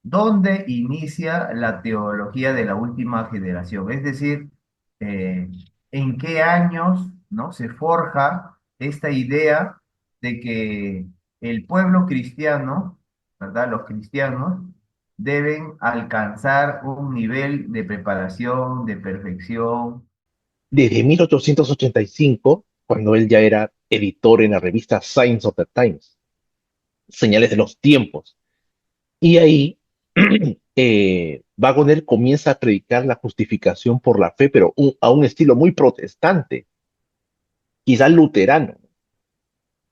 ¿dónde inicia la teología de la última generación? Es decir, eh, ¿en qué años, ¿no?, se forja esta idea de que el pueblo cristiano, ¿verdad? Los cristianos deben alcanzar un nivel de preparación, de perfección. Desde 1885, cuando él ya era editor en la revista Signs of the Times, Señales de los Tiempos. Y ahí Wagner comienza a predicar la justificación por la fe, pero a un estilo muy protestante, quizás luterano.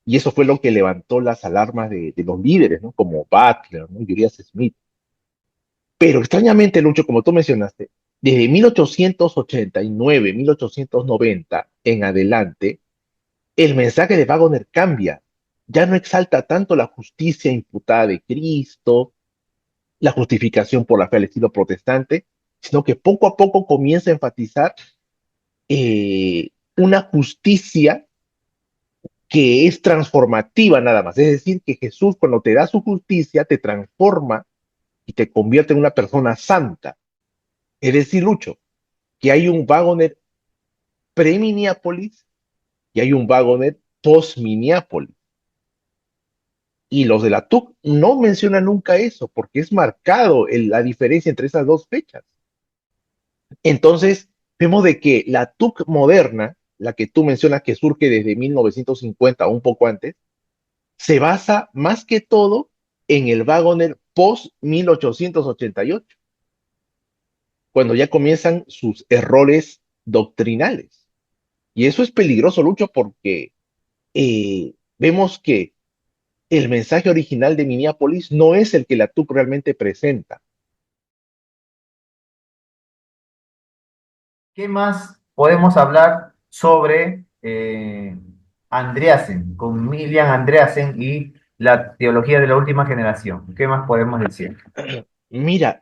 Y eso fue lo que levantó las alarmas de los líderes, ¿no? Como Butler, ¿no? Urias Smith. Pero extrañamente, Lucho, como tú mencionaste, desde 1889, 1890 en adelante, el mensaje de Wagner cambia. Ya no exalta tanto la justicia imputada de Cristo, la justificación por la fe al estilo protestante, sino que poco a poco comienza a enfatizar una justicia que es transformativa nada más. Es decir, que Jesús cuando te da su justicia te transforma y te convierte en una persona santa. Es decir, Lucho, que hay un Wagner pre-Minneapolis y hay un Wagner post-Minneapolis. Y los de la TUC no mencionan nunca eso, porque es marcado la diferencia entre esas dos fechas. Entonces, vemos de que la TUC moderna, la que tú mencionas que surge desde 1950 o un poco antes, se basa más que todo en el Wagoner post 1888, cuando ya comienzan sus errores doctrinales. Y eso es peligroso, Lucho, porque vemos que el mensaje original de Minneapolis no es el que la TUC realmente presenta. ¿Qué más podemos hablar sobre Andreasen, con Milian Andreasen y la teología de la última generación? ¿Qué más podemos decir? Mira,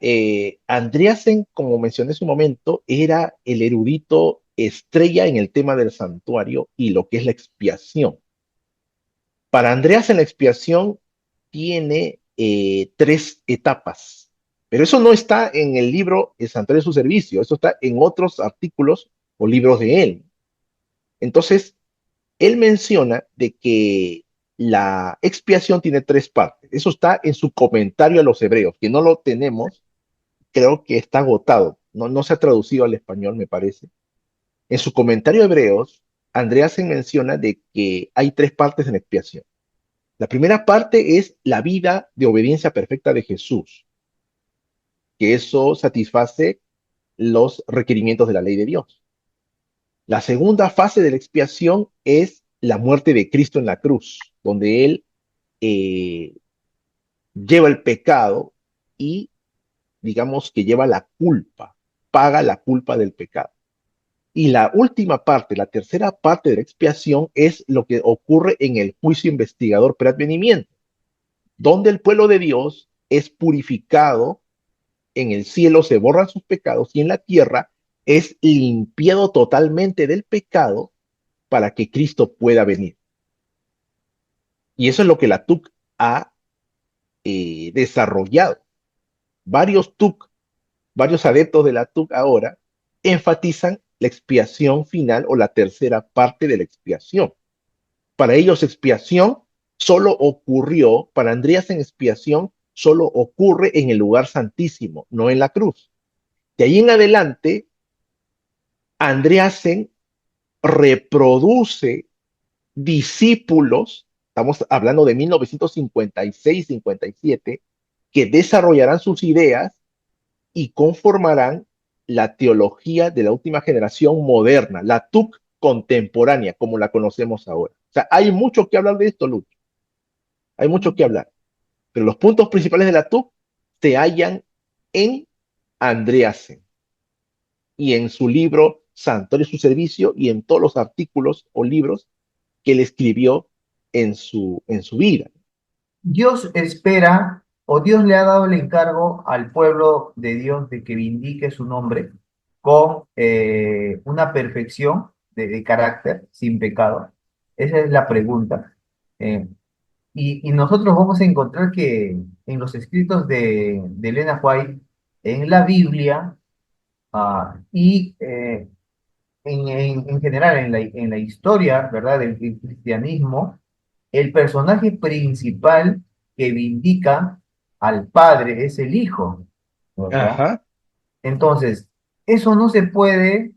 Andreasen, como mencioné en su momento, era el erudito estrella en el tema del santuario y lo que es la expiación. Para Andreasen, la expiación tiene tres etapas, pero eso no está en el libro El Santuario de su Servicio, eso está en otros artículos o libros de él. Entonces, él menciona de que la expiación tiene tres partes. Eso está en su comentario a los hebreos, que no lo tenemos, creo que está agotado, no se ha traducido al español, me parece. En su comentario a Hebreos, Andreasen menciona de que hay tres partes en la expiación. La primera parte es la vida de obediencia perfecta de Jesús, que eso satisface los requerimientos de la ley de Dios. La segunda fase de la expiación es la muerte de Cristo en la cruz, donde Él eh, lleva el pecado y digamos que lleva la culpa, paga la culpa del pecado. Y la última parte, la tercera parte de la expiación es lo que ocurre en el juicio investigador preadvenimiento, donde el pueblo de Dios es purificado, en el cielo se borran sus pecados y en la tierra es limpiado totalmente del pecado para que Cristo pueda venir. Y eso es lo que la TUC ha desarrollado. Varios TUC, varios adeptos de la TUC ahora enfatizan la expiación final o la tercera parte de la expiación. Para ellos expiación solo ocurrió, para Andreas en expiación solo ocurre en el lugar santísimo, no en la cruz. De ahí en adelante, Andreasen reproduce discípulos, estamos hablando de 1956-57, que desarrollarán sus ideas y conformarán la teología de la última generación moderna, la TUC contemporánea, como la conocemos ahora. O sea, hay mucho que hablar de esto, Lucho, hay mucho que hablar, pero los puntos principales de la TUC se hallan en Andreasen y en su libro Santuario y su servicio y en todos los artículos o libros que él escribió en su vida. Dios espera, o Dios le ha dado el encargo al pueblo de Dios de que vindique su nombre con una perfección de carácter sin pecado. Esa es la pregunta. Eh, y nosotros vamos a encontrar que en los escritos de Elena White, en la Biblia, y en general en la historia, ¿verdad?, del cristianismo, el personaje principal que vindica al Padre es el Hijo, ¿verdad? Ajá. Entonces, eso no se puede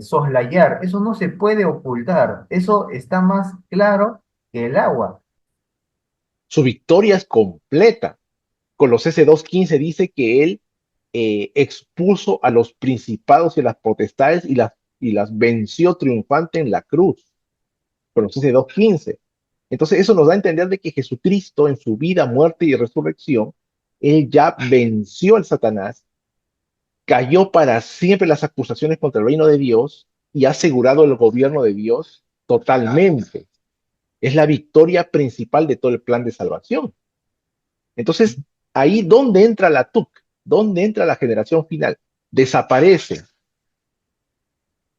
soslayar, eso no se puede ocultar, eso está más claro que el agua. Su victoria es completa. Colosenses 2:15 dice que él expuso a los principados y las potestades y las venció triunfante en la cruz. Colosenses 2:15. Entonces eso nos da a entender de que Jesucristo en su vida, muerte y resurrección, él ya venció al Satanás, cayó para siempre las acusaciones contra el reino de Dios y ha asegurado el gobierno de Dios totalmente. Es la victoria principal de todo el plan de salvación. Entonces, ahí donde entra la TUC, donde entra la generación final, desaparece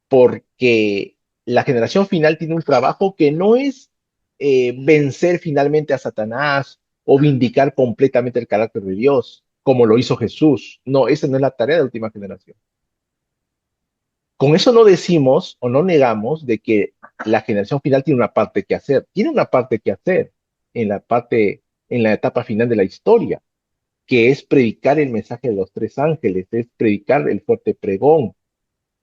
porque la generación final tiene un trabajo que no es vencer finalmente a Satanás o vindicar completamente el carácter de Dios, como lo hizo Jesús. No, esa no es la tarea de la última generación. Con eso no decimos o no negamos de que la generación final tiene una parte que hacer. Tiene una parte que hacer en la etapa final de la historia, que es predicar el mensaje de los tres ángeles, es predicar el fuerte pregón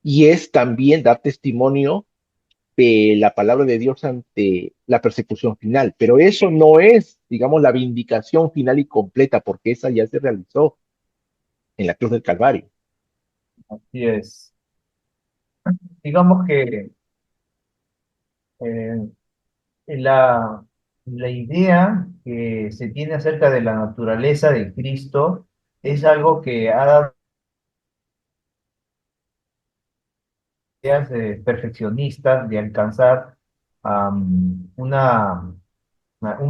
y es también dar testimonio de la palabra de Dios ante la persecución final. Pero eso no es, digamos, la vindicación final y completa, porque esa ya se realizó en la cruz del Calvario. Así es. Digamos que eh, la, la idea que se tiene acerca de la naturaleza de Cristo es algo que ha dado ideas perfeccionistas de alcanzar un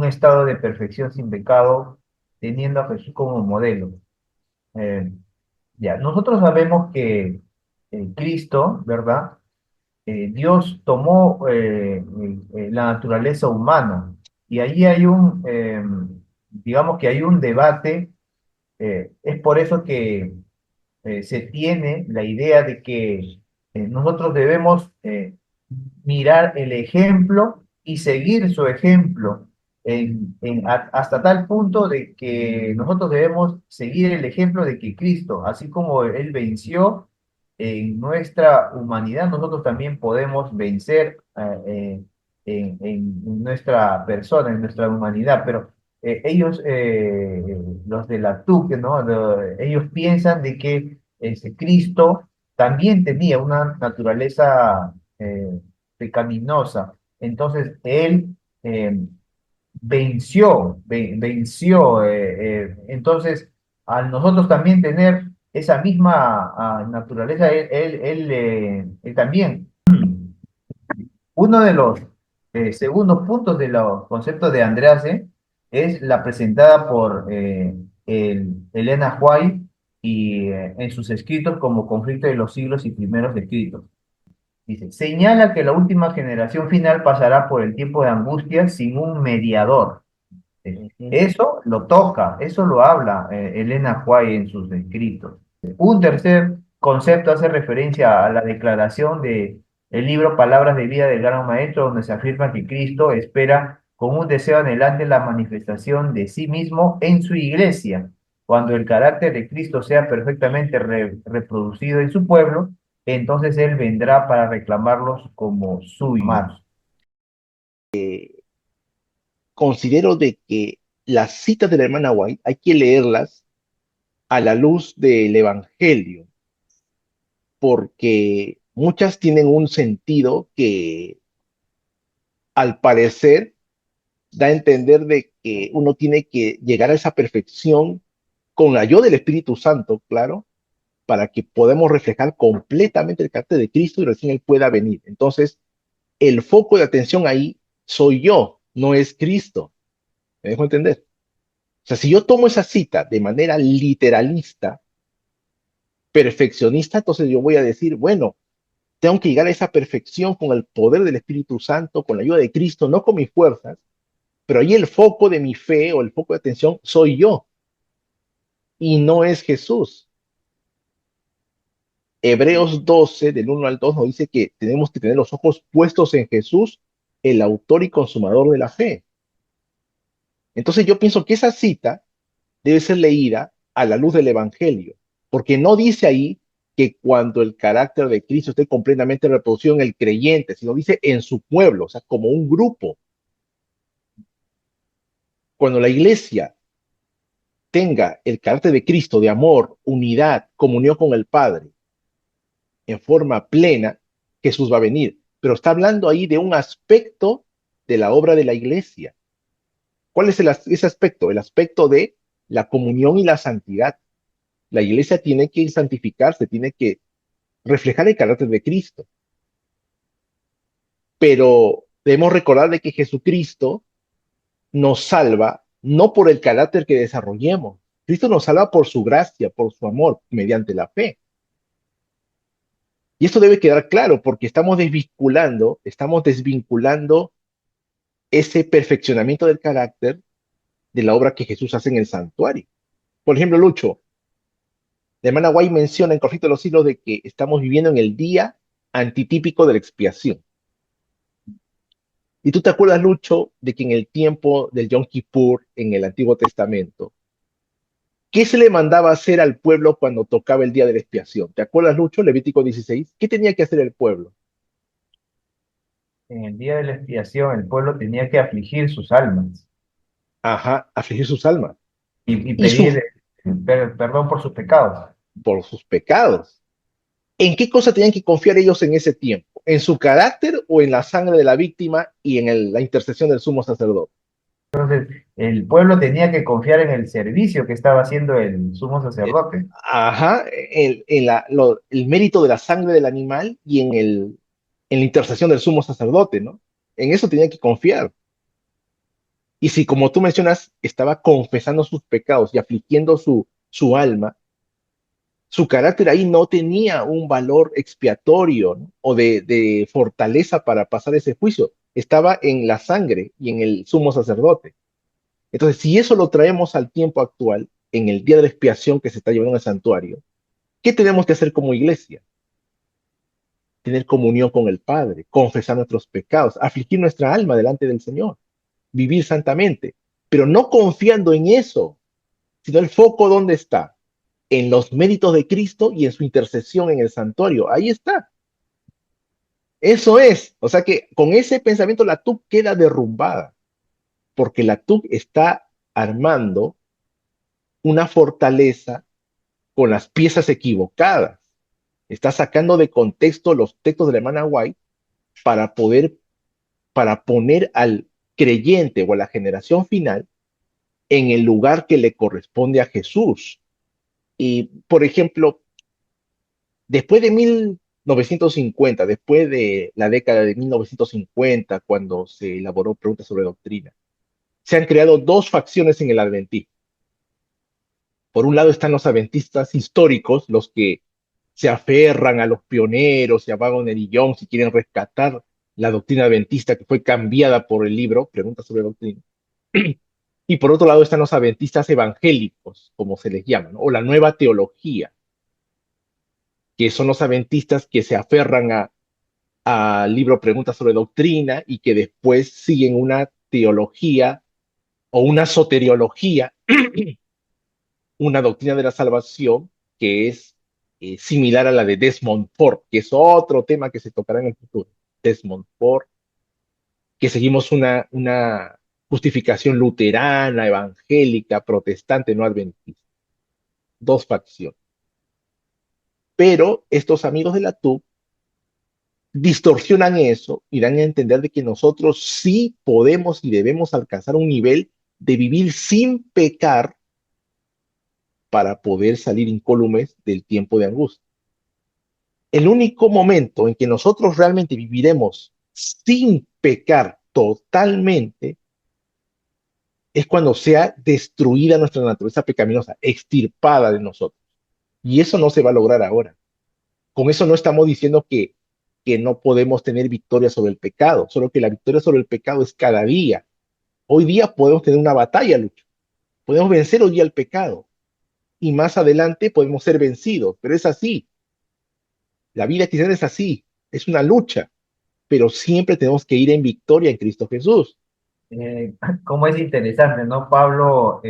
estado de perfección sin pecado, teniendo a Jesús como modelo. Eh, ya, nosotros sabemos que Cristo, ¿verdad? Dios tomó la naturaleza humana y ahí hay digamos que hay un debate, es por eso que se tiene la idea de que nosotros debemos mirar el ejemplo y seguir su ejemplo hasta tal punto de que nosotros debemos seguir el ejemplo de que Cristo, así como Él venció en nuestra humanidad, nosotros también podemos vencer en nuestra persona, en nuestra humanidad, pero ellos, los de la TUC, ¿no? Ellos piensan de que Cristo también tenía una naturaleza pecaminosa. Entonces, él venció. Entonces, al nosotros también tener esa misma naturaleza, él también. Uno de los segundos puntos de los conceptos de Andreasen es la presentada por Elena White y en sus escritos como Conflicto de los siglos y primeros escritos. Dice, señala que la última generación final pasará por el tiempo de angustia sin un mediador. Ujú. Eso lo toca, eso lo habla Elena White en sus escritos. Un tercer concepto hace referencia a la declaración de el libro Palabras de Vida del Gran Maestro, donde se afirma que Cristo espera con un deseo anhelante la manifestación de sí mismo en su iglesia. Cuando el carácter de Cristo sea perfectamente reproducido en su pueblo, entonces Él vendrá para reclamarlos como suyos. Considero de que las citas de la hermana White hay que leerlas a la luz del Evangelio, porque muchas tienen un sentido que al parecer da a entender de que uno tiene que llegar a esa perfección con la ayuda del Espíritu Santo, claro, para que podamos reflejar completamente el carácter de Cristo y recién Él pueda venir. Entonces, el foco de atención ahí soy yo, no es Cristo. ¿Me dejo entender? O sea, si yo tomo esa cita de manera literalista, perfeccionista, entonces yo voy a decir, bueno, tengo que llegar a esa perfección con el poder del Espíritu Santo, con la ayuda de Cristo, no con mis fuerzas, pero ahí el foco de mi fe o el foco de atención soy yo y no es Jesús. Hebreos 12, del 1 al 2, nos dice que tenemos que tener los ojos puestos en Jesús, el autor y consumador de la fe. Entonces yo pienso que esa cita debe ser leída a la luz del Evangelio, porque no dice ahí que cuando el carácter de Cristo esté completamente reproducido en el creyente, sino dice en su pueblo, o sea, como un grupo. Cuando la iglesia tenga el carácter de Cristo, de amor, unidad, comunión con el Padre, en forma plena, Jesús va a venir. Pero está hablando ahí de un aspecto de la obra de la iglesia. ¿Cuál es ese aspecto? El aspecto de la comunión y la santidad. La iglesia tiene que santificarse, tiene que reflejar el carácter de Cristo. Pero debemos recordar de que Jesucristo nos salva no por el carácter que desarrollemos. Cristo nos salva por su gracia, por su amor, mediante la fe. Y esto debe quedar claro porque estamos desvinculando ese perfeccionamiento del carácter de la obra que Jesús hace en el santuario. Por ejemplo, Lucho, la hermana White menciona en Conflicto de los Siglos de que estamos viviendo en el día antitípico de la expiación. Y tú te acuerdas, Lucho, de que en el tiempo del Yom Kippur, en el Antiguo Testamento, ¿qué se le mandaba hacer al pueblo cuando tocaba el día de la expiación? ¿Te acuerdas, Lucho, Levítico 16? ¿Qué tenía que hacer el pueblo? En el día de la expiación, el pueblo tenía que afligir sus almas Ajá, afligir sus almas y y pedir perdón por sus pecados. por sus pecados. ¿En qué cosa tenían que confiar ellos en ese tiempo? ¿En su carácter o en la sangre de la víctima y en la intercesión del sumo sacerdote? El pueblo tenía que confiar en el servicio que estaba haciendo el sumo sacerdote. Ajá, el mérito de la sangre del animal y en la intercesión del sumo sacerdote, ¿no? En eso tenía que confiar. Y si, como tú mencionas, estaba confesando sus pecados y afligiendo su alma, su carácter ahí no tenía un valor expiatorio, ¿no? O de fortaleza para pasar ese juicio. Estaba en la sangre y en el sumo sacerdote. Entonces, si eso lo traemos al tiempo actual, en el día de la expiación que se está llevando en el santuario, ¿qué tenemos que hacer como iglesia? Tener comunión con el Padre, confesar nuestros pecados, afligir nuestra alma delante del Señor, vivir santamente, pero no confiando en eso, sino el foco ¿dónde está? En los méritos de Cristo y en su intercesión en el santuario. Ahí está. Eso es. O sea que con ese pensamiento la TUC queda derrumbada, porque la TUC está armando una fortaleza con las piezas equivocadas. Está sacando de contexto los textos de la hermana White para para poner al creyente o a la generación final en el lugar que le corresponde a Jesús. Y, por ejemplo, después de 1950, después de la década de 1950, cuando se elaboró Preguntas sobre Doctrina, se han creado dos facciones en el adventismo. Por un lado están los adventistas históricos, los que se aferran a los pioneros y a Wagner y Young si quieren rescatar la doctrina adventista que fue cambiada por el libro Preguntas sobre Doctrina. Y por otro lado están los adventistas evangélicos, como se les llama, ¿no? O la nueva teología, que son los adventistas que se aferran al libro Preguntas sobre Doctrina y que después siguen una teología o una soteriología, una doctrina de la salvación que es similar a la de Desmond Ford, que es otro tema que se tocará en el futuro. Desmond Ford, que seguimos una justificación luterana, evangélica, protestante, no adventista. Dos facciones. Pero estos amigos de la TUC distorsionan eso y dan a entender de que nosotros sí podemos y debemos alcanzar un nivel de vivir sin pecar para poder salir incólumes del tiempo de angustia. El único momento en que nosotros realmente viviremos sin pecar totalmente es cuando sea destruida nuestra naturaleza pecaminosa, extirpada de nosotros. Y eso no se va a lograr ahora. Con eso no estamos diciendo que no podemos tener victoria sobre el pecado, solo que la victoria sobre el pecado es cada día. Hoy día podemos tener una batalla, Lucho. Podemos vencer hoy día el pecado y más adelante podemos ser vencidos, pero es así. La vida cristiana es así, es una lucha, pero siempre tenemos que ir en victoria en Cristo Jesús. Cómo es interesante, ¿no? Pablo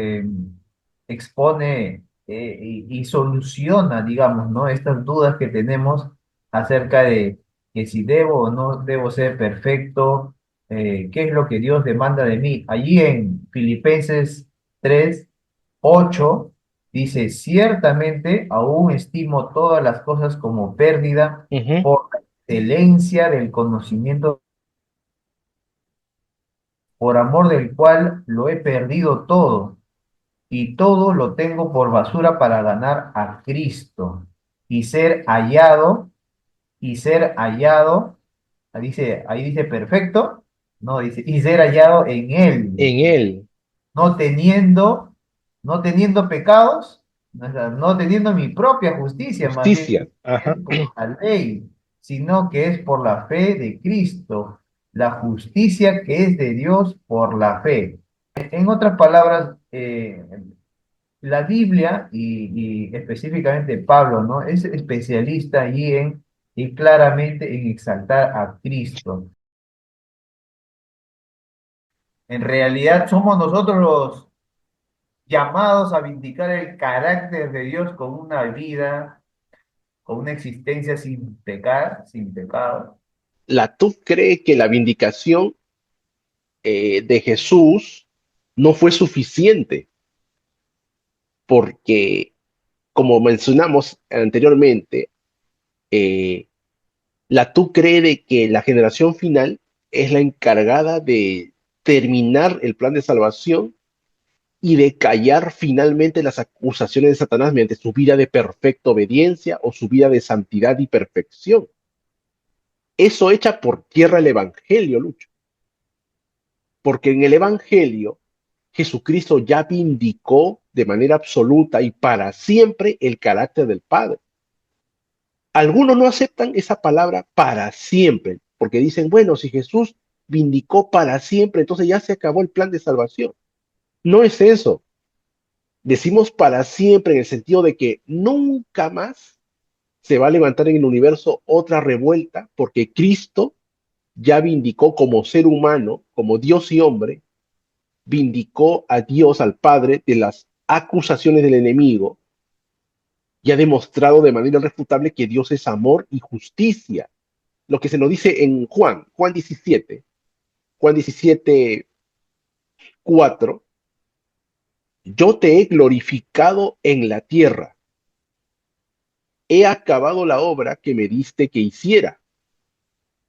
expone y soluciona, digamos, ¿no? Estas dudas que tenemos acerca de que si debo o no debo ser perfecto, qué es lo que Dios demanda de mí. Allí en Filipenses 3:8 dice, ciertamente aún estimo todas las cosas como pérdida Ujú. por la excelencia del conocimiento por amor del cual lo he perdido todo, y todo lo tengo por basura para ganar a Cristo y ser hallado, ser hallado, ahí dice perfecto, no, dice, y ser hallado en Él, En Él, no teniendo, no teniendo pecados, o sea, no teniendo mi propia justicia, más bien justicia. Ajá. es por la ley, sino que es por la fe de Cristo, la justicia que es de Dios por la fe. En otras palabras, la Biblia y específicamente Pablo, ¿no? Es especialista allí en y claramente en exaltar a Cristo. En realidad somos nosotros los llamados a vindicar el carácter de Dios con una vida, con una existencia sin pecar, sin pecado. La tú cree que la vindicación de Jesús no fue suficiente porque, como mencionamos anteriormente, eh, la tú cree de que la generación final es la encargada de terminar el plan de salvación y de callar finalmente las acusaciones de Satanás mediante su vida de perfecta obediencia o su vida de santidad y perfección. Eso echa por tierra el Evangelio, Lucho, porque en el Evangelio Jesucristo ya vindicó de manera absoluta y para siempre el carácter del Padre. Algunos no aceptan esa palabra para siempre, porque dicen, bueno, si Jesús vindicó para siempre, entonces ya se acabó el plan de salvación. No es eso. Decimos para siempre en el sentido de que nunca más se va a levantar en el universo otra revuelta, porque Cristo ya vindicó como ser humano, como Dios y hombre, vindicó a Dios, al Padre, de las acusaciones del enemigo y ha demostrado de manera irrefutable que Dios es amor y justicia. Lo que se nos dice en Juan 17, 4, yo te he glorificado en la tierra, he acabado la obra que me diste que hiciera.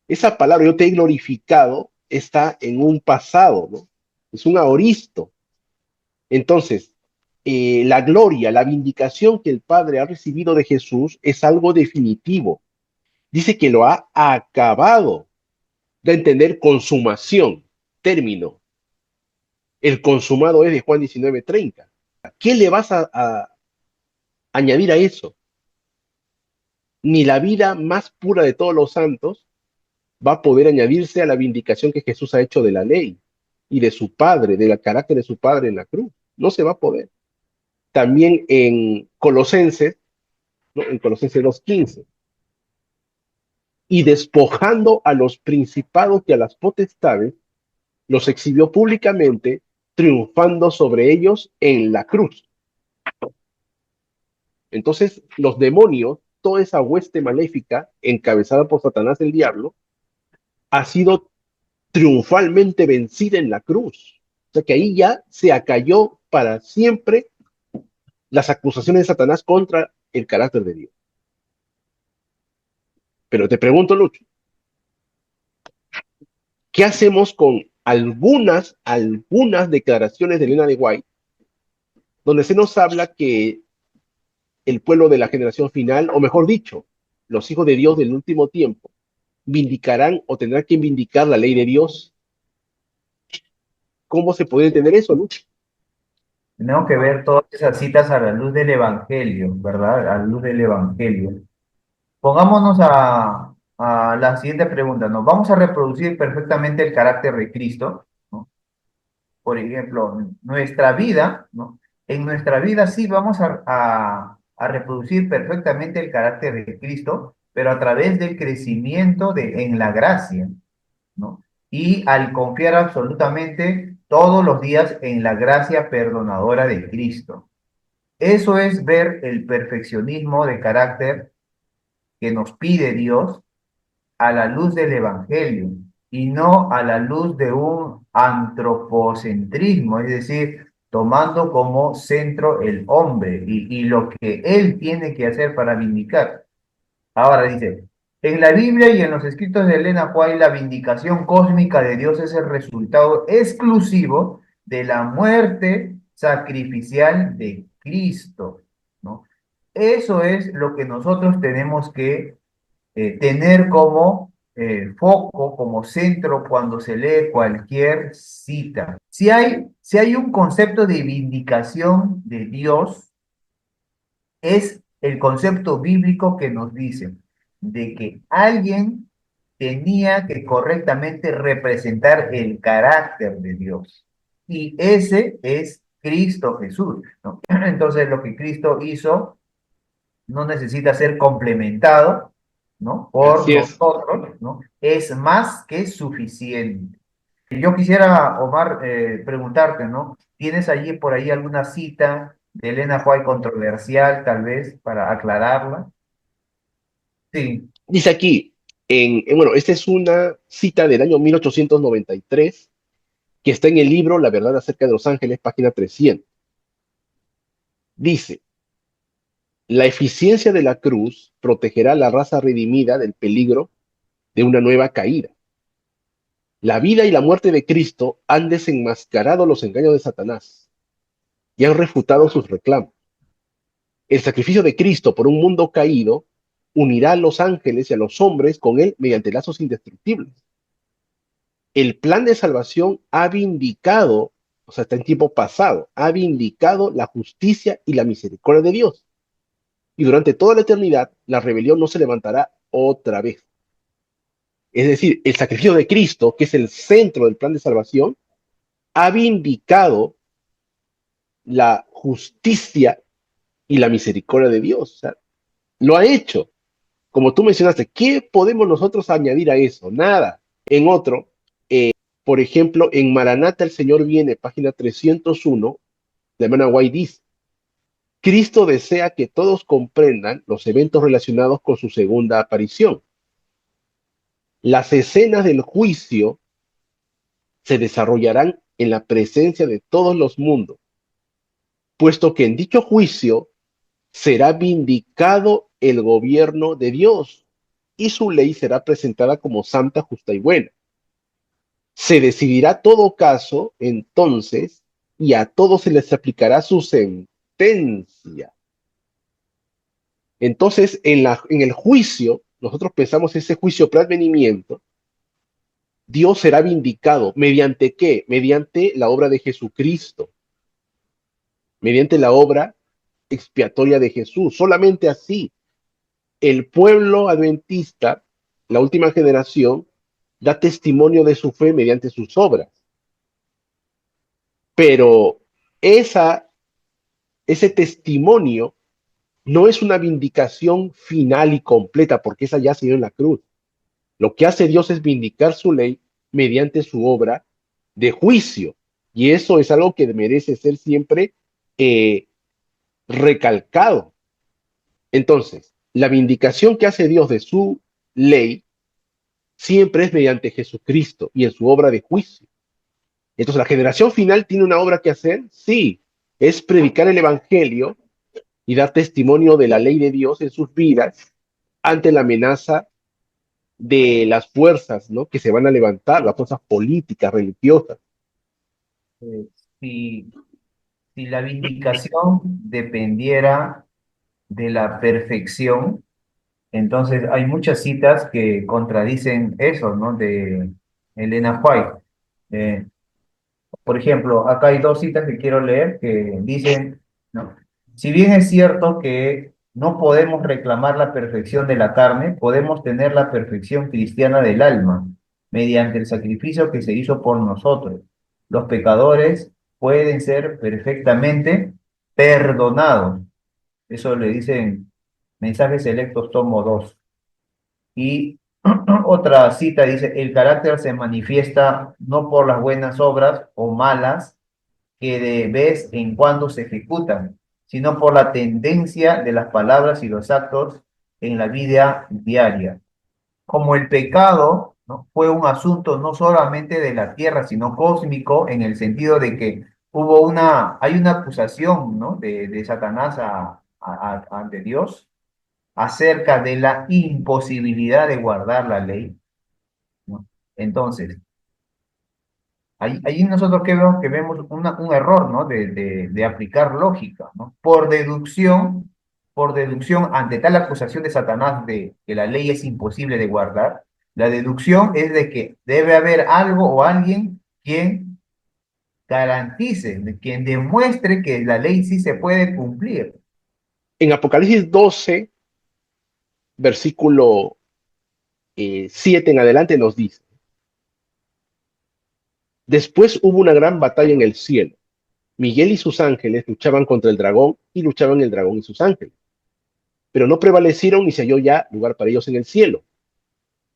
Esa palabra, yo te he glorificado, está en un pasado, ¿no? Es un aoristo. Entonces, la gloria, la vindicación que el Padre ha recibido de Jesús es algo definitivo. Dice que lo ha acabado, de entender consumación, término. El consumado es de Juan 19:30. ¿Qué le vas a añadir a eso? Ni la vida más pura de todos los santos va a poder añadirse a la vindicación que Jesús ha hecho de la ley y de su Padre, del carácter de su Padre en la cruz. No se va a poder. También en Colosenses, ¿no? En Colosenses 2:15, y despojando a los principados y a las potestades, los exhibió públicamente, triunfando sobre ellos en la cruz. Entonces, los demonios, toda esa hueste maléfica, encabezada por Satanás el diablo, ha sido triunfalmente vencida en la cruz. O sea que ahí ya se acalló para siempre las acusaciones de Satanás contra el carácter de Dios. Pero te pregunto, Lucho, ¿qué hacemos con algunas declaraciones de Elena de White, donde se nos habla que el pueblo de la generación final, o mejor dicho, los hijos de Dios del último tiempo, vindicarán o tendrán que vindicar la ley de Dios? ¿Cómo se puede entender eso, Lucho? Tenemos que ver todas esas citas a la luz del Evangelio, ¿verdad? A la luz del Evangelio. Pongámonos a la siguiente pregunta, ¿no? Vamos a reproducir perfectamente el carácter de Cristo, ¿no? por ejemplo, nuestra vida, ¿no? En nuestra vida sí vamos a reproducir perfectamente el carácter de Cristo, pero a través del crecimiento en la gracia, ¿no? Y al confiar absolutamente todos los días en la gracia perdonadora de Cristo. Eso es ver el perfeccionismo de carácter que nos pide Dios a la luz del Evangelio y no a la luz de un antropocentrismo, es decir, tomando como centro el hombre y lo que él tiene que hacer para vindicar. Ahora dice, en la Biblia y en los escritos de Elena White, la vindicación cósmica de Dios es el resultado exclusivo de la muerte sacrificial de Cristo, ¿no? Eso es lo que nosotros tenemos que tener como foco, como centro cuando se lee cualquier cita. Si hay un concepto de vindicación de Dios, es el concepto bíblico que nos dice de que alguien tenía que correctamente representar el carácter de Dios. Y ese es Cristo Jesús, ¿no? Entonces lo que Cristo hizo no necesita ser complementado, ¿no? Por Así es. nosotros, ¿no? Es más que suficiente. Yo quisiera, Omar, preguntarte, ¿no? ¿Tienes allí por ahí alguna cita de Elena White controversial, tal vez, para aclararla? Sí, Dice aquí, bueno, esta es una cita del año 1893 que está en el libro La verdad acerca de los ángeles, página 300. Dice, la eficiencia de la cruz protegerá a la raza redimida del peligro de una nueva caída. La vida y la muerte de Cristo han desenmascarado los engaños de Satanás y han refutado sus reclamos. El sacrificio de Cristo por un mundo caído unirá a los ángeles y a los hombres con él mediante lazos indestructibles. El plan de salvación ha vindicado, o sea, está en tiempo pasado, ha vindicado la justicia y la misericordia de Dios. Y durante toda la eternidad, la rebelión no se levantará otra vez. Es decir, el sacrificio de Cristo, que es el centro del plan de salvación, ha vindicado la justicia y la misericordia de Dios. O sea, lo ha hecho. Como tú mencionaste, ¿qué podemos nosotros añadir a eso? Nada. En otro, por ejemplo, en Maranata el Señor viene, página 301, la hermana White dice, Cristo desea que todos comprendan los eventos relacionados con su segunda aparición. Las escenas del juicio se desarrollarán en la presencia de todos los mundos, puesto que en dicho juicio será vindicado el gobierno de Dios y su ley será presentada como santa, justa y buena. Se decidirá todo caso entonces y a todos se les aplicará su sentencia. Entonces, en el juicio, nosotros pensamos ese juicio pre-advenimiento, Dios será vindicado. ¿Mediante qué? Mediante la obra de Jesucristo, mediante la obra expiatoria de Jesús. Solamente así el pueblo adventista, la última generación, da testimonio de su fe mediante sus obras. Pero esa, ese testimonio no es una vindicación final y completa, porque esa ya se dio en la cruz. Lo que hace Dios es vindicar su ley mediante su obra de juicio. Y eso es algo que merece ser siempre eh, recalcado. Entonces, la vindicación que hace Dios de su ley siempre es mediante Jesucristo y en su obra de juicio. Entonces, la generación final tiene una obra que hacer, sí, es predicar el Evangelio y dar testimonio de la ley de Dios en sus vidas ante la amenaza de las fuerzas, ¿no? Que se van a levantar, las fuerzas políticas, religiosas. eh, si, si la vindicación dependiera de la perfección, entonces hay muchas citas que contradicen eso, ¿no? De Elena White. Eh, Por ejemplo, acá hay dos citas que quiero leer que dicen, ¿no? Si bien es cierto que no podemos reclamar la perfección de la carne, podemos tener la perfección cristiana del alma mediante el sacrificio que se hizo por nosotros. los pecadores pueden ser perfectamente perdonados. Eso le dicen Mensajes Selectos, tomo 2. Y otra cita dice, el carácter se manifiesta no por las buenas obras o malas que de vez en cuando se ejecutan, sino por la tendencia de las palabras y los actos en la vida diaria. Como el pecado, ¿no?, fue un asunto no solamente de la tierra, sino cósmico, en el sentido de que hay una acusación, ¿no?, de Satanás ante Dios acerca de la imposibilidad de guardar la ley, ¿no? Entonces, ahí nosotros que vemos un error, ¿no?, de aplicar lógica, ¿no? Por deducción, ante tal acusación de Satanás de que la ley es imposible de guardar, la deducción es de que debe haber algo o alguien quien garantice, quien demuestre que la ley sí se puede cumplir. En Apocalipsis 12, versículo 7 en adelante nos dice, después hubo una gran batalla en el cielo. Miguel y sus ángeles luchaban contra el dragón y luchaban el dragón y sus ángeles, pero no prevalecieron ni se halló ya lugar para ellos en el cielo.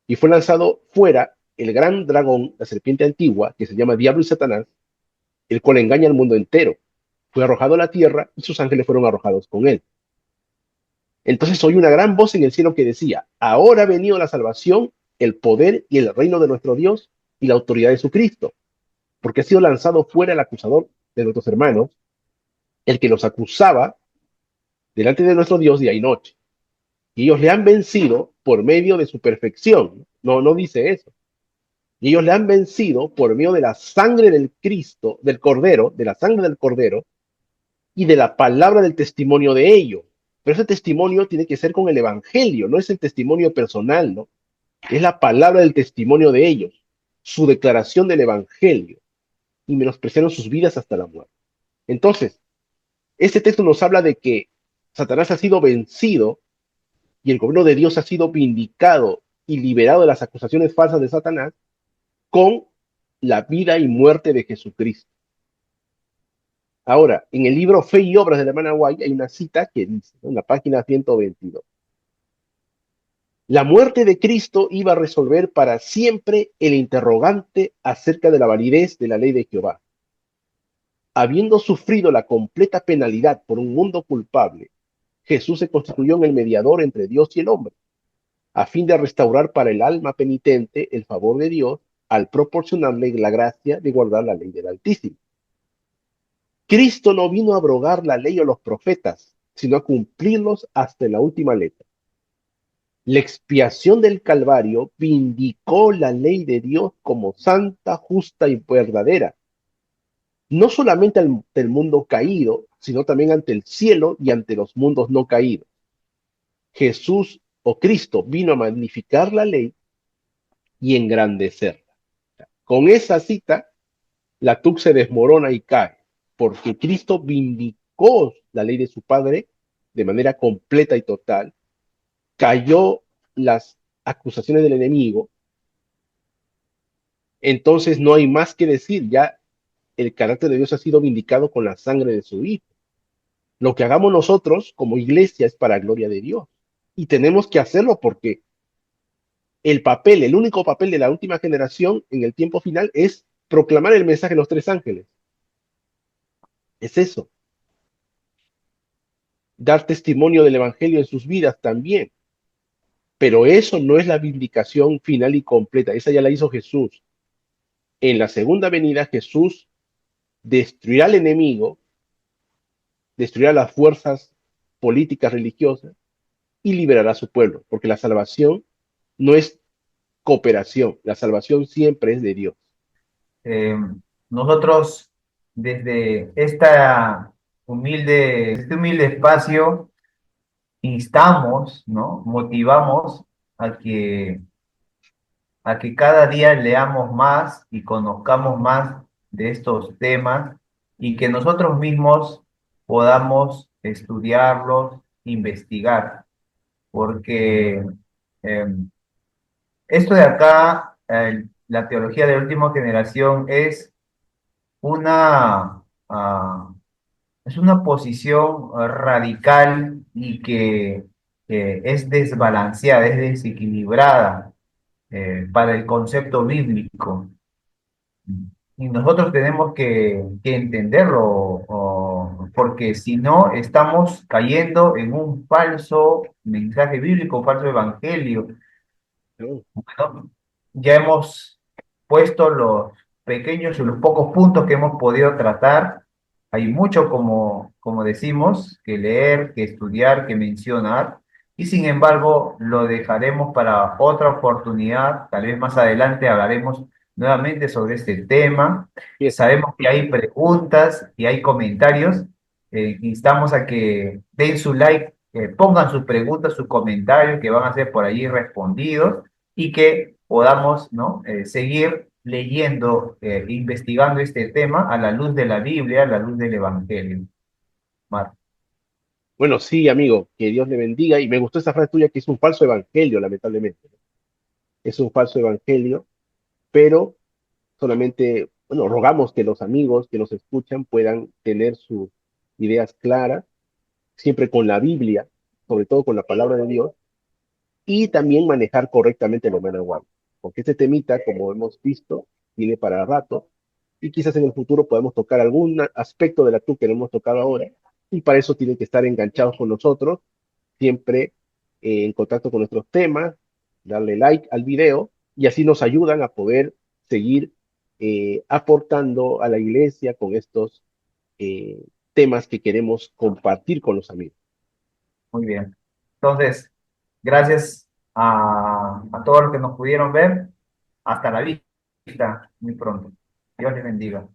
Y fue lanzado fuera el gran dragón, la serpiente antigua, que se llama Diablo y Satanás, el cual engaña al mundo entero. Fue arrojado a la tierra y sus ángeles fueron arrojados con él. Entonces oí una gran voz en el cielo que decía, ahora ha venido la salvación, el poder y el reino de nuestro Dios y la autoridad de su Cristo, porque ha sido lanzado fuera el acusador de nuestros hermanos, el que los acusaba delante de nuestro Dios día y noche. Y ellos le han vencido por medio de su perfección. No, no dice eso. Y ellos le han vencido por medio de la sangre del Cristo, del Cordero, de la sangre del Cordero y de la palabra del testimonio de ellos. Pero ese testimonio tiene que ser con el Evangelio, no es el testimonio personal, ¿no? Es la palabra del testimonio de ellos, su declaración del Evangelio, y menospreciaron sus vidas hasta la muerte. Entonces, este texto nos habla de que Satanás ha sido vencido y el gobierno de Dios ha sido vindicado y liberado de las acusaciones falsas de Satanás con la vida y muerte de Jesucristo. Ahora, en el libro Fe y Obras de la hermana White hay una cita que dice, ¿no?, en la página 122, la muerte de Cristo iba a resolver para siempre el interrogante acerca de la validez de la ley de Jehová. Habiendo sufrido la completa penalidad por un mundo culpable, Jesús se constituyó en el mediador entre Dios y el hombre, a fin de restaurar para el alma penitente el favor de Dios al proporcionarle la gracia de guardar la ley del Altísimo. Cristo no vino a abrogar la ley o los profetas, sino a cumplirlos hasta la última letra. La expiación del Calvario vindicó la ley de Dios como santa, justa y verdadera, no solamente ante el mundo caído, sino también ante el cielo y ante los mundos no caídos. Jesús o Cristo vino a magnificar la ley y engrandecerla. Con esa cita, la TUC se desmorona y cae, porque Cristo vindicó la ley de su Padre de manera completa y total, cayó las acusaciones del enemigo, entonces no hay más que decir, ya el carácter de Dios ha sido vindicado con la sangre de su Hijo. Lo que hagamos nosotros como iglesia es para gloria de Dios. Y tenemos que hacerlo porque el único papel de la última generación en el tiempo final es proclamar el mensaje de los tres ángeles. Es eso. Dar testimonio del Evangelio en sus vidas también. Pero eso no es la vindicación final y completa. Esa ya la hizo Jesús. En la segunda venida, Jesús destruirá al enemigo, destruirá las fuerzas políticas religiosas y liberará a su pueblo. Porque la salvación no es cooperación. La salvación siempre es de Dios. Eh, Nosotros, desde este humilde espacio, instamos, ¿no?, motivamos a que cada día leamos más y conozcamos más de estos temas y que nosotros mismos podamos estudiarlos, investigar, porque eh, esto de acá, la teología de la última generación, es una, es una posición radical y que es desbalanceada, es desequilibrada para el concepto bíblico. Y nosotros tenemos que entenderlo, porque si no, estamos cayendo en un falso mensaje bíblico, un falso evangelio. ¿no? Bueno, ya hemos puesto los pequeños y los pocos puntos que hemos podido tratar. Hay mucho, como decimos, que leer, que estudiar, que mencionar, y sin embargo lo dejaremos para otra oportunidad. Tal vez más adelante hablaremos nuevamente sobre este tema. Empieza. Sabemos que hay preguntas y hay comentarios. Instamos a que den su like, pongan sus preguntas, sus comentarios que van a ser por allí respondidos y que podamos, ¿no? Seguir leyendo, investigando este tema a la luz de la Biblia, a la luz del Evangelio. Mar. Bueno, sí, amigo, que Dios le bendiga. Y me gustó esa frase tuya que es un falso evangelio, lamentablemente, ¿no? Es un falso evangelio, pero solamente, bueno, rogamos que los amigos que nos escuchan puedan tener sus ideas claras, siempre con la Biblia, sobre todo con la palabra de Dios, y también manejar correctamente el humano igual. Porque este temita, como hemos visto, tiene para rato, y quizás en el futuro podemos tocar algún aspecto de la TU que no hemos tocado ahora, y para eso tienen que estar enganchados con nosotros, siempre en contacto con nuestros temas, darle like al video, y así nos ayudan a poder seguir aportando a la iglesia con estos temas que queremos compartir con los amigos. Muy bien. Entonces, gracias a todos los que nos pudieron ver. Hasta la vista, muy pronto. Dios les bendiga.